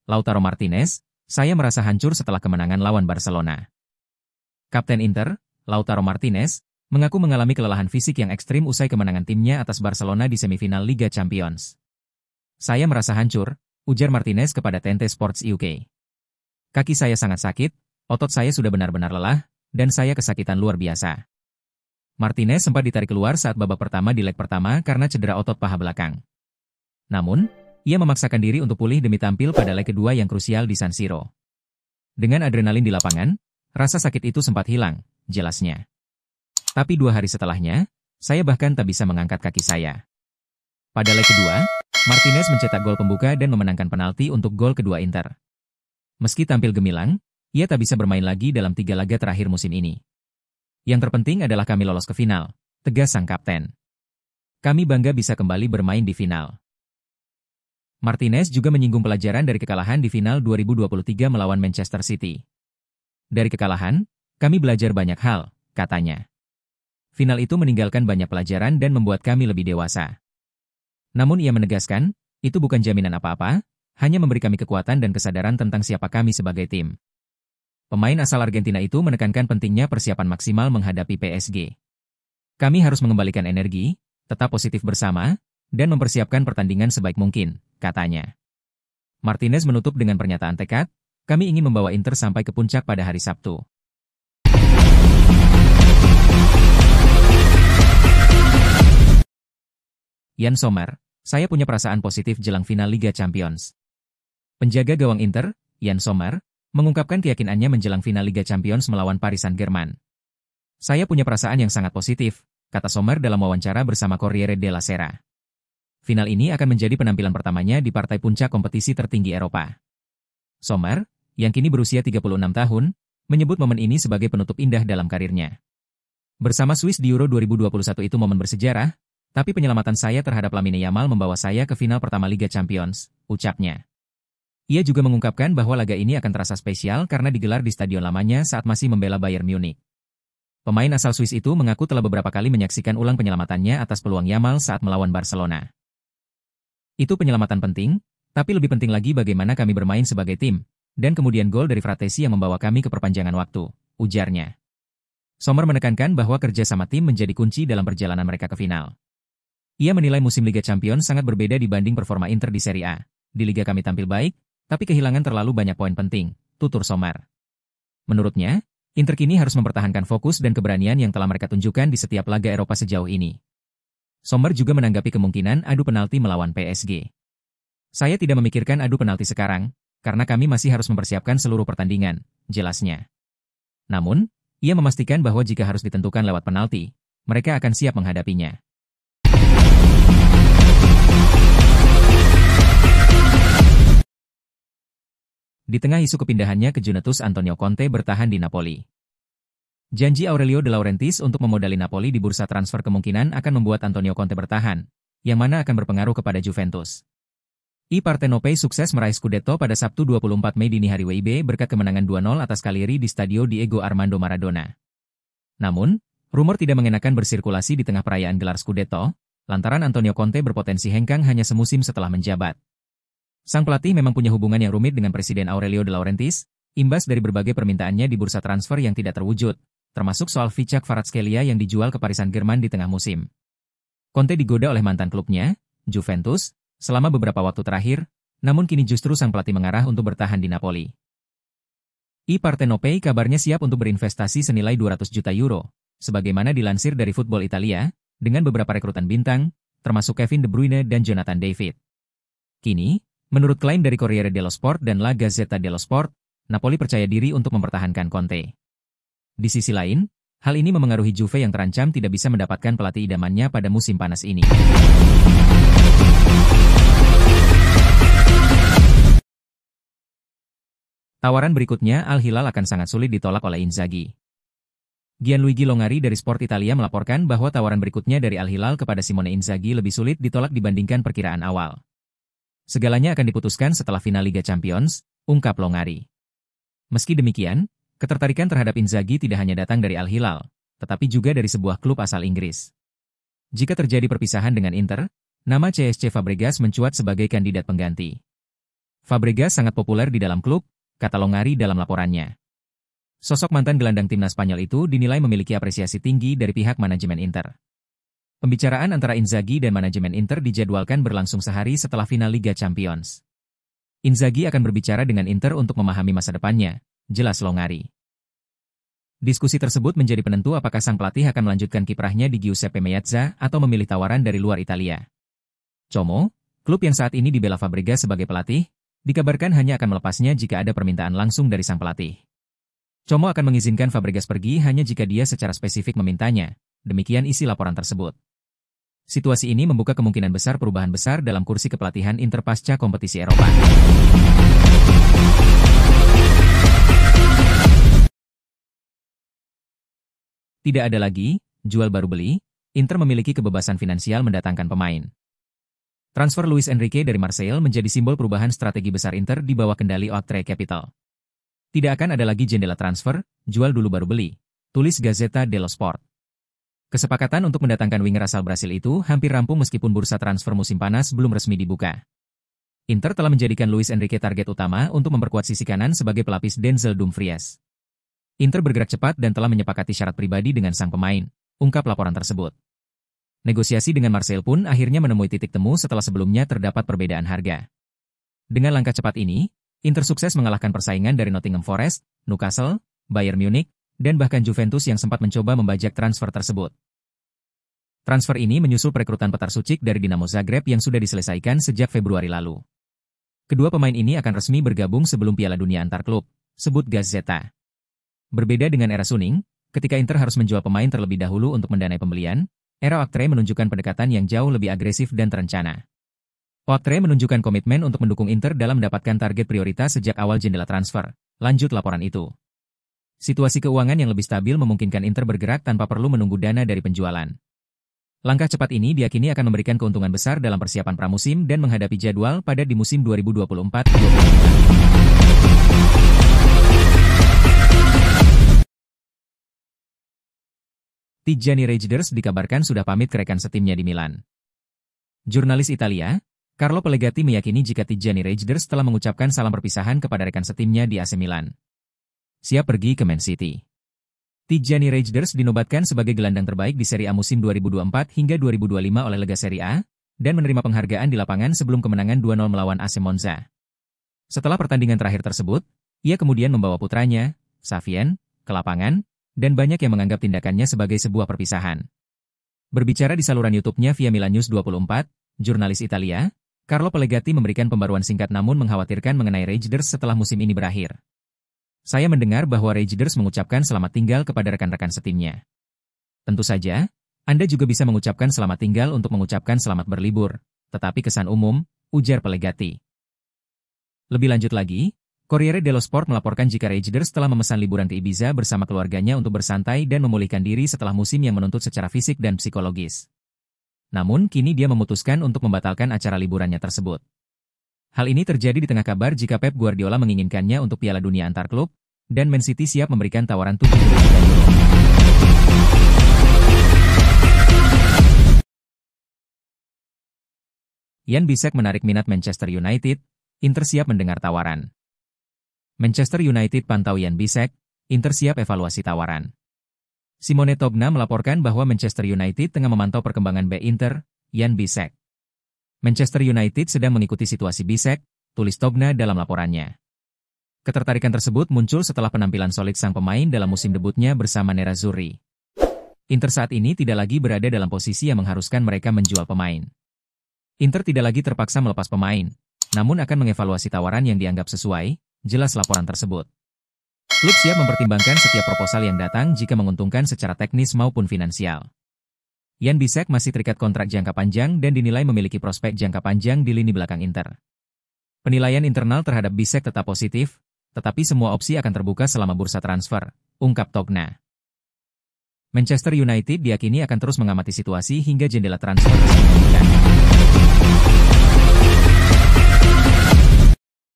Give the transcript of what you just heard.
Lautaro Martinez, saya merasa hancur setelah kemenangan lawan Barcelona. Kapten Inter, Lautaro Martinez, mengaku mengalami kelelahan fisik yang ekstrim usai kemenangan timnya atas Barcelona di semifinal Liga Champions. Saya merasa hancur, ujar Martinez kepada TNT Sports UK. Kaki saya sangat sakit, otot saya sudah benar-benar lelah, dan saya kesakitan luar biasa. Martinez sempat ditarik keluar saat babak pertama di leg pertama karena cedera otot paha belakang. Namun, ia memaksakan diri untuk pulih demi tampil pada leg kedua yang krusial di San Siro. Dengan adrenalin di lapangan, rasa sakit itu sempat hilang, jelasnya. Tapi 2 hari setelahnya, saya bahkan tak bisa mengangkat kaki saya. Pada leg kedua, Martinez mencetak gol pembuka dan memenangkan penalti untuk gol kedua Inter. Meski tampil gemilang, ia tak bisa bermain lagi dalam 3 laga terakhir musim ini. Yang terpenting adalah kami lolos ke final, tegas sang kapten. Kami bangga bisa kembali bermain di final. Martinez juga menyinggung pelajaran dari kekalahan di final 2023 melawan Manchester City. Dari kekalahan, kami belajar banyak hal, katanya. Final itu meninggalkan banyak pelajaran dan membuat kami lebih dewasa. Namun ia menegaskan, itu bukan jaminan apa-apa, hanya memberi kami kekuatan dan kesadaran tentang siapa kami sebagai tim. Pemain asal Argentina itu menekankan pentingnya persiapan maksimal menghadapi PSG. Kami harus mengembalikan energi, tetap positif bersama, dan mempersiapkan pertandingan sebaik mungkin, katanya. Martinez menutup dengan pernyataan tekad, kami ingin membawa Inter sampai ke puncak pada hari Sabtu. Yann Sommer, saya punya perasaan positif jelang final Liga Champions. Penjaga gawang Inter, Yann Sommer, mengungkapkan keyakinannya menjelang final Liga Champions melawan Paris Saint-Germain. Saya punya perasaan yang sangat positif, kata Sommer dalam wawancara bersama Corriere della Sera. Final ini akan menjadi penampilan pertamanya di partai puncak kompetisi tertinggi Eropa. Sommer, yang kini berusia 36 tahun, menyebut momen ini sebagai penutup indah dalam karirnya. Bersama Swiss di Euro 2021 itu momen bersejarah, tapi penyelamatan saya terhadap Lamine Yamal membawa saya ke final pertama Liga Champions, ucapnya. Ia juga mengungkapkan bahwa laga ini akan terasa spesial karena digelar di stadion lamanya saat masih membela Bayern Munich. Pemain asal Swiss itu mengaku telah beberapa kali menyaksikan ulang penyelamatannya atas peluang Yamal saat melawan Barcelona. Itu penyelamatan penting, tapi lebih penting lagi bagaimana kami bermain sebagai tim, dan kemudian gol dari Fratesi yang membawa kami ke perpanjangan waktu, ujarnya. Sommer menekankan bahwa kerja sama tim menjadi kunci dalam perjalanan mereka ke final. Ia menilai musim Liga Champions sangat berbeda dibanding performa Inter di Serie A. Di Liga kami tampil baik, tapi kehilangan terlalu banyak poin penting, tutur Sommer. Menurutnya, Inter kini harus mempertahankan fokus dan keberanian yang telah mereka tunjukkan di setiap laga Eropa sejauh ini. Sommer juga menanggapi kemungkinan adu penalti melawan PSG. Saya tidak memikirkan adu penalti sekarang, karena kami masih harus mempersiapkan seluruh pertandingan, jelasnya. Namun, ia memastikan bahwa jika harus ditentukan lewat penalti, mereka akan siap menghadapinya. Di tengah isu kepindahannya ke Juventus, Antonio Conte bertahan di Napoli. Janji Aurelio De Laurentiis untuk memodali Napoli di bursa transfer kemungkinan akan membuat Antonio Conte bertahan, yang mana akan berpengaruh kepada Juventus. I Partenopei sukses meraih Scudetto pada Sabtu 24 Mei dini hari WIB berkat kemenangan 2-0 atas Cagliari di Stadio Diego Armando Maradona. Namun, rumor tidak mengenakan bersirkulasi di tengah perayaan gelar Scudetto, lantaran Antonio Conte berpotensi hengkang hanya semusim setelah menjabat. Sang pelatih memang punya hubungan yang rumit dengan Presiden Aurelio De Laurentiis, imbas dari berbagai permintaannya di bursa transfer yang tidak terwujud, termasuk soal Vichak Kvaratskhelia yang dijual ke Paris Saint-Germain di tengah musim. Conte digoda oleh mantan klubnya, Juventus, selama beberapa waktu terakhir, namun kini justru sang pelatih mengarah untuk bertahan di Napoli. I Partenopei kabarnya siap untuk berinvestasi senilai 200 juta euro, sebagaimana dilansir dari Football Italia, dengan beberapa rekrutan bintang, termasuk Kevin De Bruyne dan Jonathan David. Kini, menurut klaim dari Corriere dello Sport dan La Gazzetta dello Sport, Napoli percaya diri untuk mempertahankan Conte. Di sisi lain, hal ini memengaruhi Juve yang terancam tidak bisa mendapatkan pelatih idamannya pada musim panas ini. Tawaran berikutnya Al Hilal akan sangat sulit ditolak oleh Inzaghi. Gianluigi Longari dari Sport Italia melaporkan bahwa tawaran berikutnya dari Al Hilal kepada Simone Inzaghi lebih sulit ditolak dibandingkan perkiraan awal. Segalanya akan diputuskan setelah final Liga Champions, ungkap Longari. Meski demikian, ketertarikan terhadap Inzaghi tidak hanya datang dari Al Hilal, tetapi juga dari sebuah klub asal Inggris. Jika terjadi perpisahan dengan Inter, nama CSC Fabregas mencuat sebagai kandidat pengganti. Fabregas sangat populer di dalam klub, kata Longari dalam laporannya. Sosok mantan gelandang timnas Spanyol itu dinilai memiliki apresiasi tinggi dari pihak manajemen Inter. Pembicaraan antara Inzaghi dan manajemen Inter dijadwalkan berlangsung sehari setelah final Liga Champions. Inzaghi akan berbicara dengan Inter untuk memahami masa depannya, jelas Longari. Diskusi tersebut menjadi penentu apakah sang pelatih akan melanjutkan kiprahnya di Giuseppe Meazza atau memilih tawaran dari luar Italia. Como, klub yang saat ini dibela Fabregas sebagai pelatih, dikabarkan hanya akan melepasnya jika ada permintaan langsung dari sang pelatih. Como akan mengizinkan Fabregas pergi hanya jika dia secara spesifik memintanya, demikian isi laporan tersebut. Situasi ini membuka kemungkinan besar perubahan besar dalam kursi kepelatihan Inter pasca kompetisi Eropa. Tidak ada lagi, jual baru beli, Inter memiliki kebebasan finansial mendatangkan pemain. Transfer Luis Enrique dari Marseille menjadi simbol perubahan strategi besar Inter di bawah kendali Oaktree Capital. Tidak akan ada lagi jendela transfer, jual dulu baru beli, tulis Gazzetta dello Sport. Kesepakatan untuk mendatangkan winger asal Brasil itu hampir rampung meskipun bursa transfer musim panas belum resmi dibuka. Inter telah menjadikan Luis Enrique target utama untuk memperkuat sisi kanan sebagai pelapis Denzel Dumfries. Inter bergerak cepat dan telah menyepakati syarat pribadi dengan sang pemain, ungkap laporan tersebut. Negosiasi dengan Marseille pun akhirnya menemui titik temu setelah sebelumnya terdapat perbedaan harga. Dengan langkah cepat ini, Inter sukses mengalahkan persaingan dari Nottingham Forest, Newcastle, Bayern Munich, dan bahkan Juventus yang sempat mencoba membajak transfer tersebut. Transfer ini menyusul perekrutan Petar Sucic dari Dinamo Zagreb yang sudah diselesaikan sejak Februari lalu. Kedua pemain ini akan resmi bergabung sebelum Piala Dunia antar klub, sebut Gazzetta. Berbeda dengan era Suning, ketika Inter harus menjual pemain terlebih dahulu untuk mendanai pembelian, era Oaktree menunjukkan pendekatan yang jauh lebih agresif dan terencana. Oaktree menunjukkan komitmen untuk mendukung Inter dalam mendapatkan target prioritas sejak awal jendela transfer, lanjut laporan itu. Situasi keuangan yang lebih stabil memungkinkan Inter bergerak tanpa perlu menunggu dana dari penjualan. Langkah cepat ini diyakini akan memberikan keuntungan besar dalam persiapan pramusim dan menghadapi jadwal padat di musim 2024-2025. Tijani Reijnders dikabarkan sudah pamit ke rekan setimnya di Milan. Jurnalis Italia, Carlo Pellegatti meyakini jika Tijani Reijnders telah mengucapkan salam perpisahan kepada rekan setimnya di AC Milan. Siap pergi ke Man City. Tijani Reijnders dinobatkan sebagai gelandang terbaik di Serie A musim 2024 hingga 2025 oleh Lega Serie A, dan menerima penghargaan di lapangan sebelum kemenangan 2-0 melawan AC Monza. Setelah pertandingan terakhir tersebut, ia kemudian membawa putranya, Savien, ke lapangan, dan banyak yang menganggap tindakannya sebagai sebuah perpisahan. Berbicara di saluran YouTube-nya via Milan News 24, jurnalis Italia, Carlo Pellegatti memberikan pembaruan singkat namun mengkhawatirkan mengenai Reijnders setelah musim ini berakhir. Saya mendengar bahwa Reijnders mengucapkan selamat tinggal kepada rekan-rekan setimnya. Tentu saja, Anda juga bisa mengucapkan selamat tinggal untuk mengucapkan selamat berlibur, tetapi kesan umum, ujar Pellegatti. Lebih lanjut lagi, Corriere dello Sport melaporkan jika Reijnders telah memesan liburan ke Ibiza bersama keluarganya untuk bersantai dan memulihkan diri setelah musim yang menuntut secara fisik dan psikologis. Namun, kini dia memutuskan untuk membatalkan acara liburannya tersebut. Hal ini terjadi di tengah kabar jika Pep Guardiola menginginkannya untuk Piala Dunia antar klub, dan Man City siap memberikan tawaran 70 juta euro. Jan Bissek menarik minat Manchester United, Inter siap mendengar tawaran. Manchester United pantau Jan Bissek, Inter siap evaluasi tawaran. Simone Togna melaporkan bahwa Manchester United tengah memantau perkembangan bek Inter, Jan Bissek. Manchester United sedang mengikuti situasi Bissek, tulis Togna dalam laporannya. Ketertarikan tersebut muncul setelah penampilan solid sang pemain dalam musim debutnya bersama Nerazzurri. Inter saat ini tidak lagi berada dalam posisi yang mengharuskan mereka menjual pemain. Inter tidak lagi terpaksa melepas pemain, namun akan mengevaluasi tawaran yang dianggap sesuai, jelas laporan tersebut. Klub siap mempertimbangkan setiap proposal yang datang jika menguntungkan secara teknis maupun finansial. Jan Bissek masih terikat kontrak jangka panjang dan dinilai memiliki prospek jangka panjang di lini belakang Inter. Penilaian internal terhadap Bissek tetap positif, tetapi semua opsi akan terbuka selama bursa transfer, ungkap Togna. Manchester United diyakini akan terus mengamati situasi hingga jendela transfer resmi dibuka.